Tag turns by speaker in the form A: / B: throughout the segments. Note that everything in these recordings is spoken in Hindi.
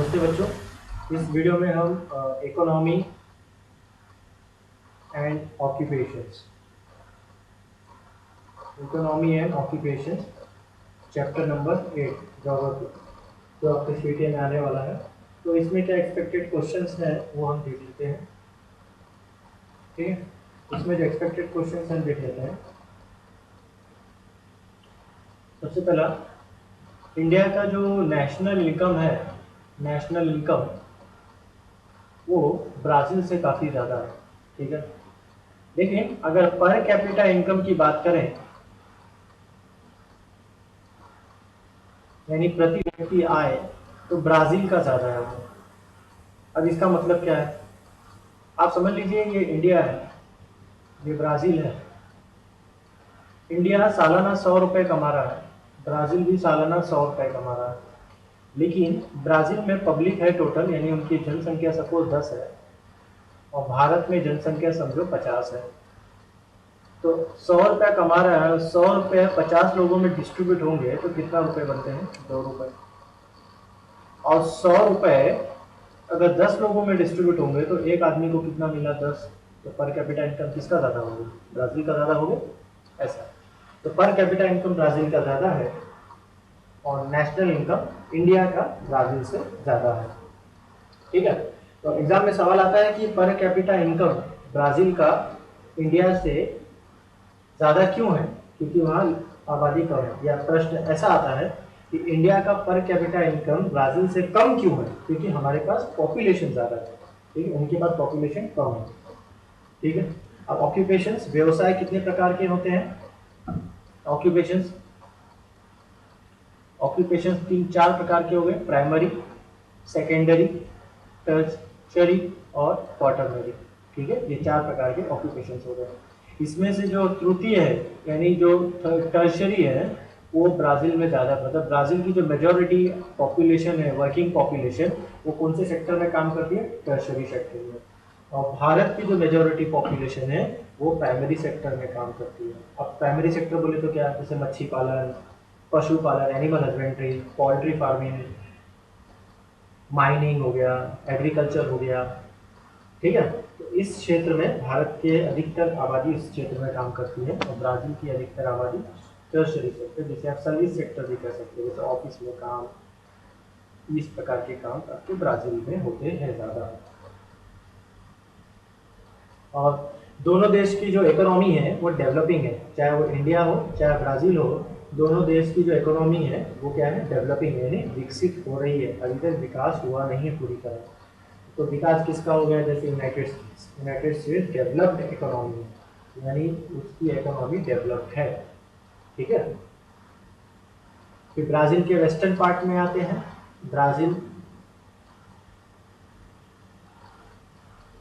A: नमस्ते बच्चों। इस वीडियो में हम economy and occupations chapter number 8 geography जो आपके सीटी में आने वाला है। तो इसमें क्या एक्सपेक्टेड क्वेश्चंस है वो हम देख लेते हैं। ठीक है, इसमें जो एक्सपेक्टेड क्वेश्चंस हम देख लेते हैं। सबसे पहला, इंडिया का जो नेशनल इनकम वो ब्राज़ील से काफ़ी ज़्यादा है। ठीक है, लेकिन अगर पर कैपिटा इनकम की बात करें, यानी प्रति व्यक्ति आय, तो ब्राज़ील का ज़्यादा है वो। अब इसका मतलब क्या है, आप समझ लीजिए ये इंडिया है, ये ब्राज़ील है। इंडिया सालाना 100 रुपये कमा रहा है, ब्राज़ील भी सालाना 100 रुपये कमा रहा है। लेकिन ब्राज़ील में पब्लिक है टोटल, यानी उनकी जनसंख्या सपोज 10 है और भारत में जनसंख्या समझो 50 है। तो 100 रुपया कमा रहा है, 100 रुपये 50 लोगों में डिस्ट्रीब्यूट होंगे तो कितना रुपए बनते हैं? 2 रुपये। और 100 रुपये अगर 10 लोगों में डिस्ट्रीब्यूट होंगे तो एक आदमी को कितना मिला? 10। तो पर कैपिटा इनकम किसका ज़्यादा होगा? ब्राज़ील का ज़्यादा होगा। ऐसा, तो पर कैपिटा इनकम ब्राज़ील का ज़्यादा है और नेशनल इनकम इंडिया का ब्राज़ील से ज़्यादा है। ठीक है, तो एग्जाम में सवाल आता है कि पर कैपिटा इनकम ब्राज़ील का इंडिया से ज़्यादा क्यों है, क्योंकि वहाँ आबादी कम है। या प्रश्न ऐसा आता है कि इंडिया का पर कैपिटा इनकम ब्राज़ील से कम क्यों है, क्योंकि हमारे पास पॉपुलेशन ज़्यादा है। ठीक है, उनके पास पॉपुलेशन कम है। ठीक है, अब ऑक्यूपेशंस, व्यवसाय कितने प्रकार के होते हैं? ऑक्यूपेशंस 3-4 प्रकार के हो गए, प्राइमरी, सेकेंडरी, टर्शरी और क्वार्टरनरी। ठीक है, ये 4 प्रकार के ऑक्यूपेशंस हो गए। इसमें से जो तृतीय है, यानी जो टर्शरी है, वो ब्राज़ील में ज़्यादा, मतलब ब्राज़ील की जो मेजॉरिटी पॉपुलेशन है, वर्किंग पॉपुलेशन, वो कौन से सेक्टर में काम करती है? टर्शरी सेक्टर में। और भारत की जो मेजॉरिटी पॉपुलेशन है वो प्राइमरी सेक्टर में काम करती है। अब प्राइमरी सेक्टर बोले तो क्या, जैसे मच्छी पालन, पशुपालन, animal husbandry, poultry farming, mining हो गया, एग्रीकल्चर हो गया। ठीक है, तो इस क्षेत्र में भारत के अधिकतर आबादी इस क्षेत्र में काम करती है और ब्राज़ील की अधिकतर आबादी टर्शरी सेक्टर, जिसे आप सर्विस सेक्टर भी कह सकते हैं, जैसे ऑफिस में काम, इस प्रकार के काम आपके ब्राज़ील में होते हैं ज़्यादा। और दोनों देश की जो इकोनॉमी है वो डेवलपिंग है, चाहे वो इंडिया हो चाहे ब्राज़ील हो, दोनों देश की जो इकोनॉमी है वो क्या है? डेवलपिंग, यानी विकसित हो रही है। अभी तक विकास हुआ नहीं है पूरी तरह। तो विकास किसका हो गया? जैसे यूनाइटेड स्टेट्स डेवलप्ड इकोनॉमी, यानी उसकी इकोनॉमी डेवलप्ड है। ठीक है, फिर ब्राज़ील के वेस्टर्न पार्ट में आते हैं। ब्राज़ील,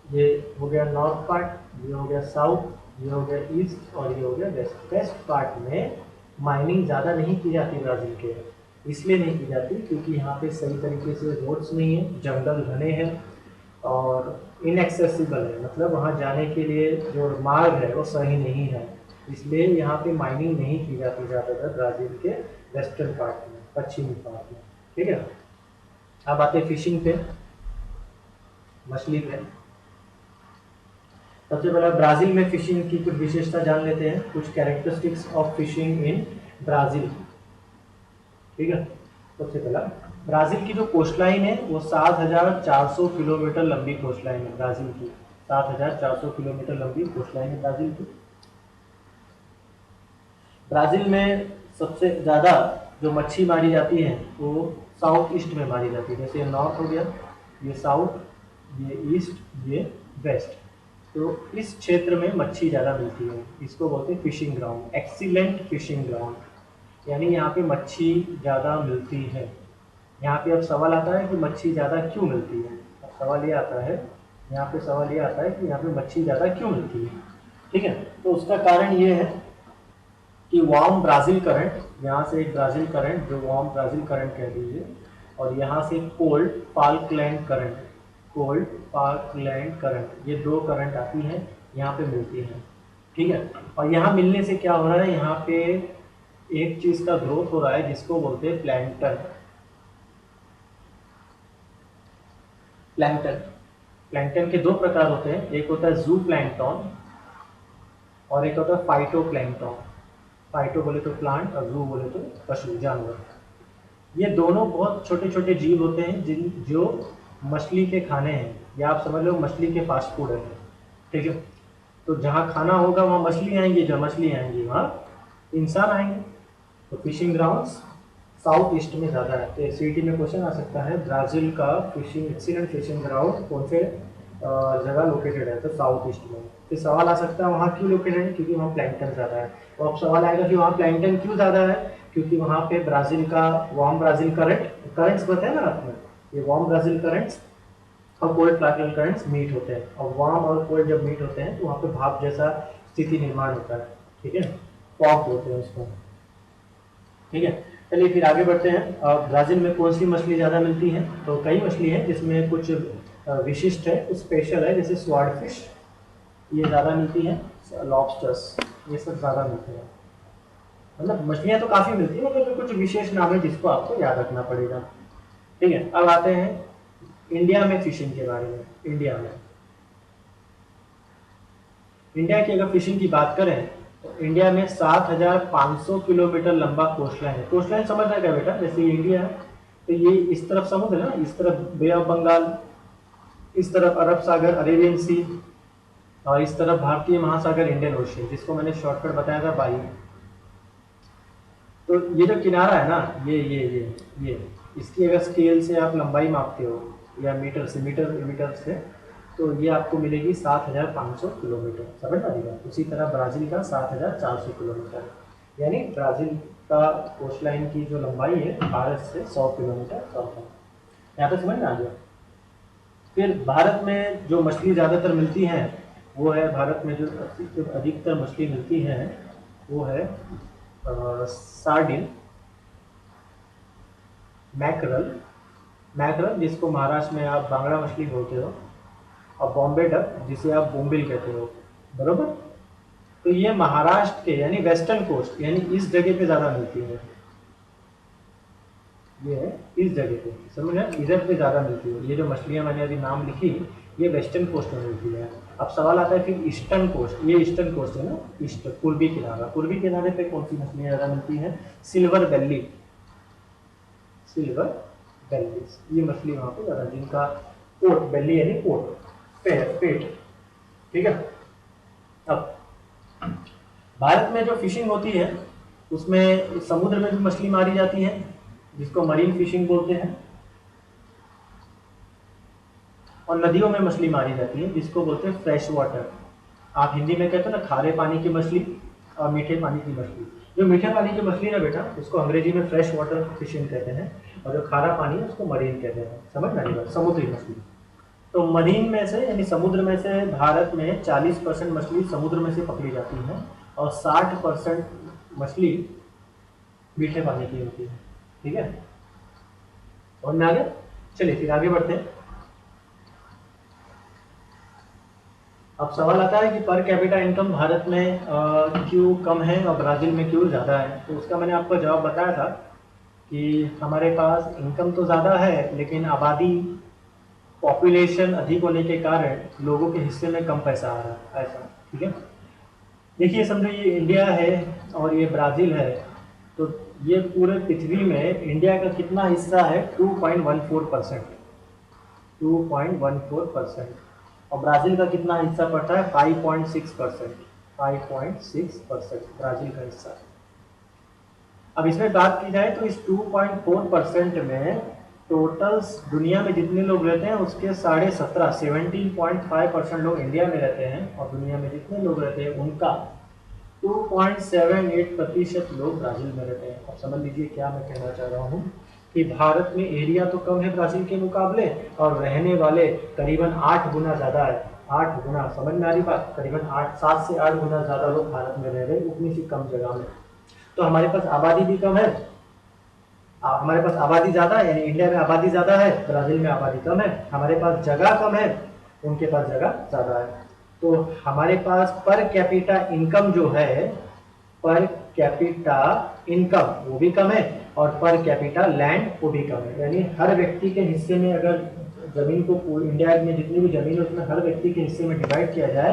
A: ये हो गया नॉर्थ पार्ट, ये हो गया साउथ, ये हो गया ईस्ट और ये हो गया वेस्ट। वेस्ट पार्ट में माइनिंग ज़्यादा नहीं की जाती ब्राज़ील के। इसलिए नहीं की जाती क्योंकि यहाँ पे सही तरीके से रोड्स नहीं है, जंगल घने हैं और इनएक्सेसिबल है, मतलब वहाँ जाने के लिए जो मार्ग है वो सही नहीं है। इसलिए यहाँ पे माइनिंग नहीं की जाती ज़्यादातर ब्राज़ील के वेस्टर्न पार्ट में, पश्चिमी पार्ट में। ठीक है, अब आते फिशिंग पे, मछली पे। सबसे पहले ब्राज़ील में फिशिंग की कुछ विशेषता जान लेते हैं, कुछ characteristics of fishing in Brazil. ठीक है, सबसे पहला, ब्राज़ील की जो कोस्ट लाइन है वो 7,400 किलोमीटर लंबी कोस्ट लाइन है ब्राज़ील की। 7,400 किलोमीटर लंबी कोस्ट लाइन है ब्राज़ील की। ब्राज़ील में सबसे ज़्यादा जो मच्छी मारी जाती है वो साउथ ईस्ट में मारी जाती है, जैसे नॉर्थ हो गया, ये साउथ, ये ईस्ट, ये वेस्ट। तो इस क्षेत्र में मच्छी ज़्यादा मिलती है, इसको बोलते हैं fishing ground, excellent fishing ground, यानी यहाँ पे मच्छी ज़्यादा मिलती है। यहाँ पे अब सवाल आता है कि मच्छी ज़्यादा क्यों मिलती है। अब सवाल ये आता है, यहाँ पे सवाल ये आता है कि यहाँ पे मच्छी ज़्यादा क्यों मिलती है। ठीक है, तो उसका कारण ये है कि वार्म ब्राज़ील करंट, यहाँ से एक ब्राज़ील करंट जो वार्म ब्राज़ील करंट कह दीजिए, और यहाँ से कोल्ड फाल्कलैंड करंट, ये 2 करंट आती हैं, यहाँ पे मिलती हैं। ठीक है, और यहाँ मिलने से क्या हो रहा है, यहाँ पे एक चीज़ का ग्रोथ हो रहा है जिसको बोलते हैं प्लैंकटन। प्लैंकटन। प्लैंकटन के दो प्रकार होते हैं, एक होता है जू प्लैंकटन और एक होता है फाइटो प्लैंकटन। फाइटो बोले तो प्लांट और जू बोले तो पशु जानवर। ये दोनों बहुत छोटे छोटे जीव होते हैं जिन जो मछली के खाने हैं, या आप समझ लो मछली के फास्ट फूड है। ठीक है, तो जहाँ खाना होगा वहाँ मछली आएंगी, जहाँ मछली आएंगी वहाँ इंसान आएंगे। तो फिशिंग ग्राउंड्स साउथ ईस्ट में ज़्यादा है। तो सीटी में क्वेश्चन आ सकता है ब्राज़ील का फिशिंग एक्सीलेंट फिशिंग ग्राउंड कौन से जगह लोकेटेड है, तो साउथ ईस्ट में। फिर सवाल आ सकता है वहाँ क्यों लोकेटेड है, क्योंकि वहाँ प्लैंकटन ज़्यादा है। तो अब सवाल आएगा कि वहाँ प्लैंकटन क्यों ज़्यादा है, क्योंकि वहाँ पे ब्राज़ील का वार्म ब्राज़ील करंट्स बताए ना आपने, ये वार्म ब्राज़ील करंट्स और कोल्ड प्लाटिनल करंट्स मीट होते हैं, और वार्म और कोल्ड जब मीट होते हैं तो वहाँ पे भाप जैसा स्थिति निर्माण होता है। ठीक है, फॉग बोलते हैं उसको। ठीक है, चलिए फिर आगे बढ़ते हैं। ब्राज़ील में कौन सी मछली ज़्यादा मिलती है, तो कई मछली है जिसमें कुछ विशिष्ट है, कुछ स्पेशल है, जैसे स्वॉर्ड फिश ये ज़्यादा मिलती है, लॉबस्टर्स ये सब ज़्यादा मिलते हैं। मतलब मछलियाँ तो काफ़ी मिलती है, मतलब कुछ विशेष नाम है जिसको आपको याद रखना पड़ेगा। ठीक है, अब आते हैं इंडिया में फिशिंग के बारे में। इंडिया की अगर फिशिंग की बात करें तो इंडिया में 7,500 किलोमीटर लंबा कोस्ट लाइन है। कोस्ट लाइन समझना क्या बेटा, जैसे इंडिया है तो ये इस तरफ समुद्र है ना, इस तरफ बे ऑफ बंगाल, इस तरफ अरब सागर अरेबियन सी, और इस तरफ भारतीय महासागर इंडियन ओशियन, जिसको मैंने शॉर्टकट बताया था वायु। तो ये जो किनारा है ना, ये इसकी अगर स्केल से आप लंबाई मापते हो या मीटर से तो ये आपको मिलेगी 7,500 किलोमीटर। समझ आ रही बात। उसी तरह ब्राज़ील का 7,400 किलोमीटर, यानी ब्राज़ील का कोस्ट लाइन की जो लंबाई है भारत से 100 किलोमीटर कम है। यहाँ तक समझ में आ गया। फिर भारत में जो मछली ज़्यादातर मिलती हैं वो है, भारत में जो अधिकतर मछली मिलती है वो है सार्डिन, मैकरल जिसको महाराष्ट्र में आप बांगड़ा मछली बोलते हो, और बॉम्बे डक जिसे आप बोम्बिल कहते हो। बरोबर, तो ये महाराष्ट्र के यानी वेस्टर्न कोस्ट यानी इस जगह पे ज़्यादा मिलती है। ये इस जगह पे समझ रहे, इधर पे ज़्यादा मिलती है। ये जो मछलियाँ मैंने अभी नाम लिखी ये वेस्टर्न कोस्ट में मिलती है। अब सवाल आता है फिर ईस्टर्न कोस्ट, ये ईस्टर्न कोस्ट है ना, ईस्ट पूर्वी किनारा, पूर्वी किनारे पे कौन सी मछलियाँ ज़्यादा मिलती हैं, सिल्वर बेली, ये मछली वहाँ पे ज़्यादा, जिनका पोर्ट बेली यानी पोर्ट पेट। ठीक है, अब भारत में जो फिशिंग होती है उसमें समुद्र में भी मछली मारी जाती है जिसको मरीन फिशिंग बोलते हैं, और नदियों में मछली मारी जाती है जिसको बोलते हैं फ्रेश वाटर। आप हिंदी में कहते हो ना खारे पानी की मछली और मीठे पानी की मछली। जो मीठे पानी की मछली ना बेटा उसको अंग्रेजी में फ्रेश वाटर फिशिंग कहते हैं, और जो खारा पानी है उसको मरीन कहते हैं। समझ में आई बात, समुद्री मछली। तो मरीन में से यानी समुद्र में से भारत में 40% मछली समुद्र में से पकड़ी जाती है और 60% मछली मीठे पानी की होती है। ठीक है, और में आगे चलिए फिर आगे बढ़ते हैं। अब सवाल आता है कि पर कैपिटा इनकम भारत में क्यों कम है और ब्राज़ील में क्यों ज़्यादा है। तो उसका मैंने आपको जवाब बताया था कि हमारे पास इनकम तो ज़्यादा है लेकिन आबादी पॉपुलेशन अधिक होने के कारण लोगों के हिस्से में कम पैसा आ रहा है, ऐसा। ठीक है, देखिए समझो ये इंडिया है और ये ब्राज़ील है, तो ये पूरे पृथ्वी में इंडिया का कितना हिस्सा है, 2.14%, 2.14%, और ब्राज़ील का कितना हिस्सा पड़ता है, 5.6%, 5.6% ब्राज़ील का हिस्सा। अब इसमें बात की जाए तो इस 2.4% में टोटल दुनिया में जितने लोग रहते हैं उसके 17.5% लोग इंडिया में रहते हैं, और दुनिया में जितने लोग रहते हैं उनका 2.78% लोग ब्राज़ील में रहते हैं। अब समझ लीजिए क्या मैं कहना चाह रहा हूँ कि भारत में एरिया तो कम है ब्राज़ील के मुकाबले, और रहने वाले करीबन 8 गुना ज़्यादा है। 8 गुना, समझ में आ रही बात, करीबन 7 से 8 गुना ज़्यादा लोग भारत में रह रहे हैं उतनी सी कम जगह में। तो हमारे पास आबादी भी कम है, हमारे पास आबादी ज़्यादा है, यानी इंडिया में आबादी ज़्यादा है, ब्राज़ील में आबादी कम है। हमारे पास जगह कम है, उनके पास जगह ज़्यादा है। तो हमारे पास पर कैपिटा इनकम जो है, पर कैपिटा इनकम वो भी कम है, और पर कैपिटा लैंड वो भी कम है। यानी हर व्यक्ति के हिस्से में अगर जमीन को इंडिया में जितनी भी जमीन है उसमें हर व्यक्ति के हिस्से में डिवाइड किया जाए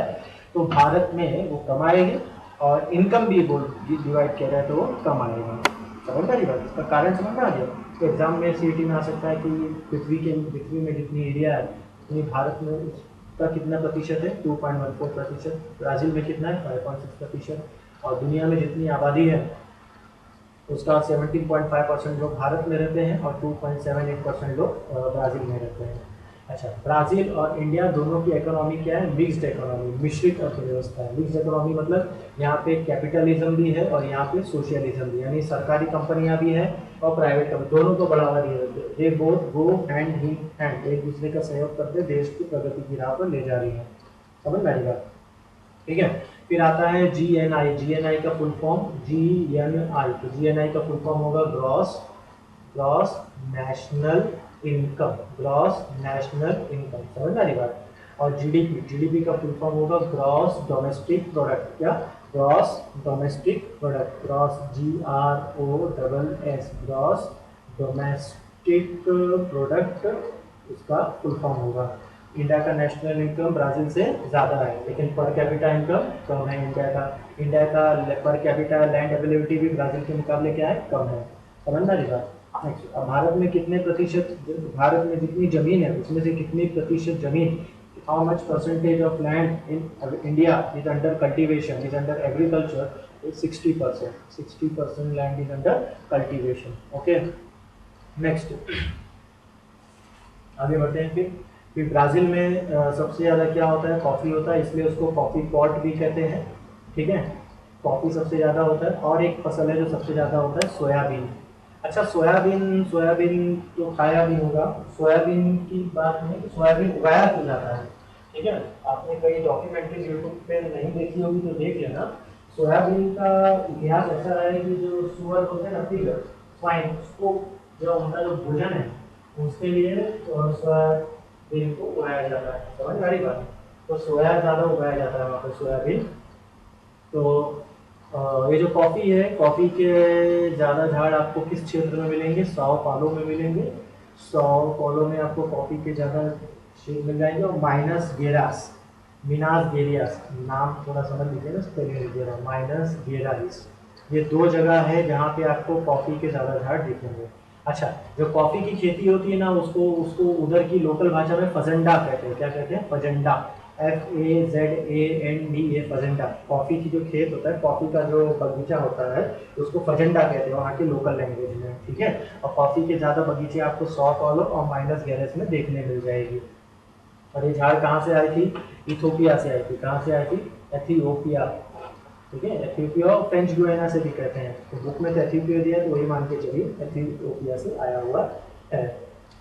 A: तो भारत में वो कमाएंगे, और इनकम भी वो डिवाइड किया जाए तो वो कमाएगा। समझ रही बात, इसका कारण समझ में आ गया। तो एग्जाम में सीईटी में आ सकता है कि पृथ्वी में जितनी एरिया है उतनी भारत में उसका कितना प्रतिशत है, 2.14%। ब्राज़ील में कितना है, 5.6%। और दुनिया में जितनी आबादी है उसका 17.5% लोग भारत में रहते हैं और 2.78% लोग ब्राज़ील में रहते हैं। अच्छा, ब्राज़ील और इंडिया दोनों की इकोनॉमी क्या है, मिक्स्ड इकोनॉमी, मिश्रित अर्थव्यवस्था है। मिक्स्ड इकोनॉमी मतलब यहाँ पे कैपिटलिज्म भी है और यहाँ पे सोशलिज्म भी, यानी सरकारी कंपनियाँ भी हैं और प्राइवेट कंपनी, दोनों को बढ़ावा दिया जाता है। They both go hand in hand, एक दूसरे का सहयोग करते देश की प्रगति की राह पर ले जा रही है। समझ में आएगी बात, ठीक है। फिर आता है जीएनआई। जीएनआई का फुल फॉर्म जीएनआई, तो जीएनआई का फुल फॉर्म होगा gross gross national income, gross national income. समझ आ रही बात। और जीडीपी, जीडीपी का फुल फॉर्म होगा ग्रॉस डोमेस्टिक प्रोडक्ट। क्या, gross domestic product, gross GROSS, gross domestic product इसका फुल फॉर्म होगा। इंडिया का नेशनल इनकम ब्राज़ील से ज़्यादा है, लेकिन पर कैपिटा इनकम कम है इंडिया का पर कैपिटा लैंड अवेलेबिलिटी भी ब्राज़ील के मुकाबले क्या है, कम है। समझना रही बात। नेक्स्ट, अब भारत में कितने प्रतिशत, भारत में जितनी ज़मीन है उसमें से कितनी प्रतिशत ज़मीन, how much percentage of land in India is under cultivation, is under agriculture, 60%। 60% land is under cultivation. Okay, next आगे बढ़ते हैं। फिर ब्राज़ील में सबसे ज़्यादा क्या होता है, कॉफ़ी होता है, इसलिए उसको कॉफ़ी पॉट भी कहते हैं। ठीक है, कॉफ़ी सबसे ज़्यादा होता है। और एक फसल है जो सबसे ज़्यादा होता है, सोयाबीन। अच्छा, सोयाबीन सोयाबीन तो खाया भी होगा। सोयाबीन की बात नहीं, सोयाबीन उगाया क्यों जाता है, ठीक है। आपने कई डॉक्यूमेंट्रीज यूट्यूब पे नहीं देखी होगी तो देख लेना। सोयाबीन का इतिहास ऐसा है कि जो सुअर होते हैं ना, पिग, स्वाइन, उसको जो उनका जो भोजन है उसके लिए सोयाबीन को उगाया जाता है। समझ में आ रही बात। तो सोया ज़्यादा उगाया जाता है वहाँ पर, सोयाबीन। तो ये जो कॉफ़ी है, कॉफ़ी के ज़्यादा झाड़ आपको किस क्षेत्र में मिलेंगे, साओ पालो में मिलेंगे। साओ पालो में आपको कॉफ़ी के ज़्यादा शेड मिल जाएंगे। और माइनस गेरास, मिनास गेरियास, नाम थोड़ा समझ लीजिए ना, स्पेलिंग लीजिएगा, माइनस गेरास, ये दो जगह है जहाँ पे आपको कॉफ़ी के ज़्यादा झाड़ दिखेंगे। अच्छा, जो कॉफ़ी की खेती होती है ना, उसको उसको उधर की लोकल भाषा में फजेंडा कहते हैं। क्या कहते हैं, फजेंडा, FAZANDA, फजेंडा। कॉफ़ी की जो खेत होता है, कॉफ़ी का जो बगीचा होता है उसको फजेंडा कहते हैं वहाँ की लोकल लैंग्वेज में, ठीक है। और कॉफ़ी के ज़्यादा बगीचे आपको सौ पालो और माइनस गैरेस में देखने मिल जाएगी। और ये झाड़ कहाँ से आई थी, इथोपिया से आई थी। कहाँ से आई थी, एथियोपिया, ठीक है। एथियोपिया और फ्रेंच गुयाना से भी कहते हैं, तो बुक में तो एथियोपिया दिया है तो वही मान के चलिए एथियोपिया से आया हुआ है।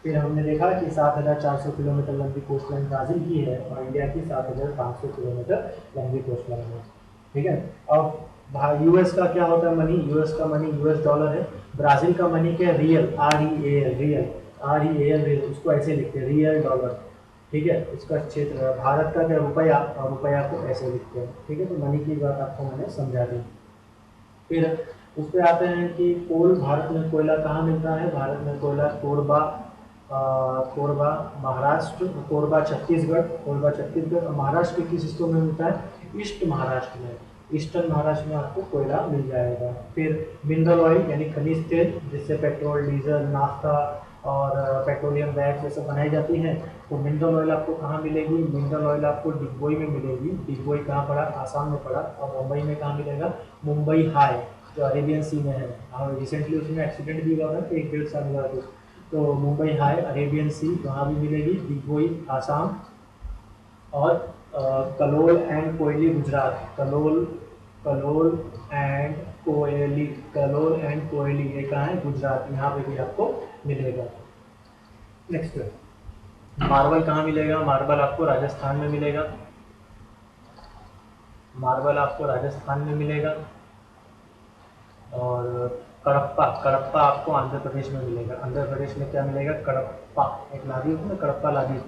A: फिर हमने देखा कि 7,400 किलोमीटर लंबी कोस्ट लाइन ब्राज़ील की है और इंडिया की 7,500 किलोमीटर लंबी कोस्ट लाइन है, ठीक है। अब यूएस का क्या होता है मनी, यूएस का मनी यूएस डॉलर है। ब्राज़ील का मनी क्या है, रियल, REAL, रियल, REAL, उसको ऐसे लिखते हैं, रियल डॉलर, ठीक है। इसका क्षेत्र है। भारत का क्या, रुपया, और रुपया को ऐसे लिखते हैं, ठीक है। तो मनी की बात आपको मैंने समझा दी। फिर उस पर आते हैं कि कोल, भारत में कोयला कहाँ मिलता है, भारत में कोयला कोरबा, कोरबा महाराष्ट्र, कोरबा छत्तीसगढ़, कोरबा छत्तीसगढ़। महाराष्ट्र के किस हिस्सों में मिलता है, ईस्ट महाराष्ट्र में, ईस्टर्न महाराष्ट्र में आपको कोयला मिल जाएगा। फिर मिनरल ऑयल यानी खनिज तेल, जिससे पेट्रोल, डीजल, नाफ्ता और पेट्रोलियम गैस ये सब बनाई जाती हैं। तो मिनरल ऑयल आपको कहाँ मिलेगी, मिनरल ऑयल आपको डिगबोई में मिलेगी। डिगबोई कहाँ पड़ा, आसाम में पड़ा। और मुंबई में कहाँ मिलेगा, मुंबई हाई, जो अरेबियन सी में है। और रिसेंटली उसमें एक्सीडेंट भी हुआ था 1-1.5 साल हुआ था। तो मुंबई हाई, अरेबियन सी, वहाँ भी मिलेगी। डिगबोई आसाम। और Kalol and Koyali Gujarat, Kalol Kalol and Koyali, Kalol and Koyali ये कहाँ है, गुजरात, यहाँ पे भी आपको मिलेगा। नेक्स्ट, मार्बल कहाँ मिलेगा, मार्बल आपको राजस्थान में मिलेगा। मार्बल आपको राजस्थान में मिलेगा। और कड़प्पा, कड़प्पा आपको आंध्र प्रदेश में मिलेगा। आंध्र प्रदेश में क्या मिलेगा, कड़प्पा, एक लादी होती है ना, कड़प्पा लादी,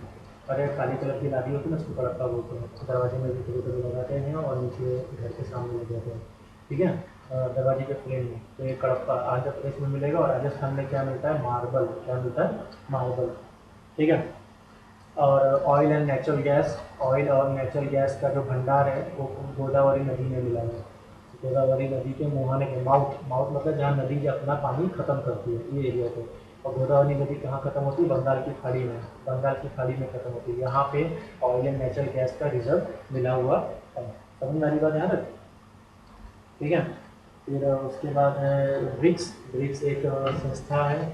A: अरे काली कलर की लादी होती है ना, उसको कड़प्पा बोलते हैं। दरवाजे में भी कभी कभी लगाते हैं और नीचे घर के सामने लग जाते हैं, ठीक है, दरवाजे के फ्रेम में। तो ये कड़प्पा आंध्र प्रदेश में मिलेगा। और राजस्थान में क्या मिलता है, मार्बल, क्या मिलता है, मार्बल, ठीक है। और ऑयल और नेचुरल गैस का जो भंडार है वो गोदावरी नदी में मिला है। गोदावरी नदी के मुहाने के माउथ माउथ मतलब जहाँ नदी जो अपना पानी खत्म करती है ये एरिया पे। और गोदावरी नदी कहाँ खत्म होती है? बंगाल की खाड़ी में। बंगाल की खाड़ी में खत्म होती है। यहाँ पे ऑयल एंड नेचुरल गैस का रिजर्व मिला हुआ है। समझ में आ रही बात यहाँ तक? ठीक है। फिर उसके बाद है ब्रिक्स। ब्रिक्स एक संस्था है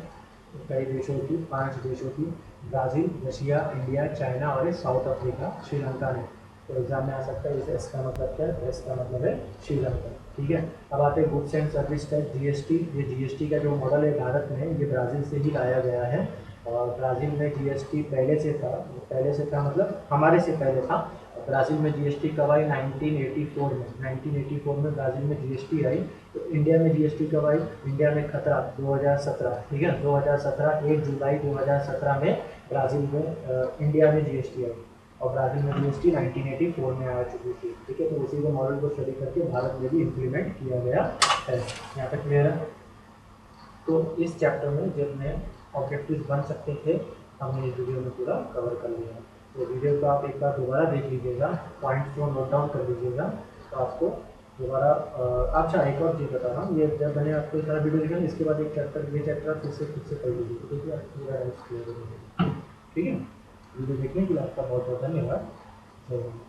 A: कई देशों की, 5 देशों की, ब्राज़ील, रशिया, इंडिया, चाइना और साउथ अफ्रीका, श्रीलंका है। तो एग्जाम में आ सकता है। इस एस का मतलब क्या है? एस का मतलब है श्रीलंका। ठीक है। अब आते हैं goods and service tax, GST. ये जीएसटी का जो मॉडल है भारत में, ये ब्राज़ील से ही लाया गया है। और ब्राज़ील में जीएसटी पहले से था मतलब हमारे से पहले था। ब्राज़ील में जीएसटी कब आई? 1984 में। 1984 में ब्राज़ील में जीएसटी आई। तो इंडिया में जीएसटी कब आई? इंडिया में खतरा 2017। ठीक है, 2017 1 जुलाई 2017 में ब्राज़ील में इंडिया में जीएसटी आई। और ब्राज़ील में जीएसटी 1984 में आ चुकी थी। ठीक है, तो उसी के मॉडल को स्टडी करके भारत में भी इम्प्लीमेंट किया गया है। यहाँ तक क्लियर है? तो इस चैप्टर में जितने ऑब्जेक्टिव्स बन सकते थे हमने इस वीडियो में पूरा कवर कर लिया। तो वीडियो को आप एक बार दोबारा देख लीजिएगा, पॉइंट्स को नोट डाउन कर लीजिएगा, तो आपको दोबारा अच्छा एक और चीज़ बता रहा हूँ, ये जब मैंने आपको ये सारा वीडियो दिखा इसके बाद एक चैप्टर ये चैप्टर फिर से खुद से पढ़ लीजिए, ठीक है? पूरा क्लियर हो जाएगा। ठीक है, वीडियो देखने के लिए आपका बहुत बहुत धन्यवाद। जय हिंद।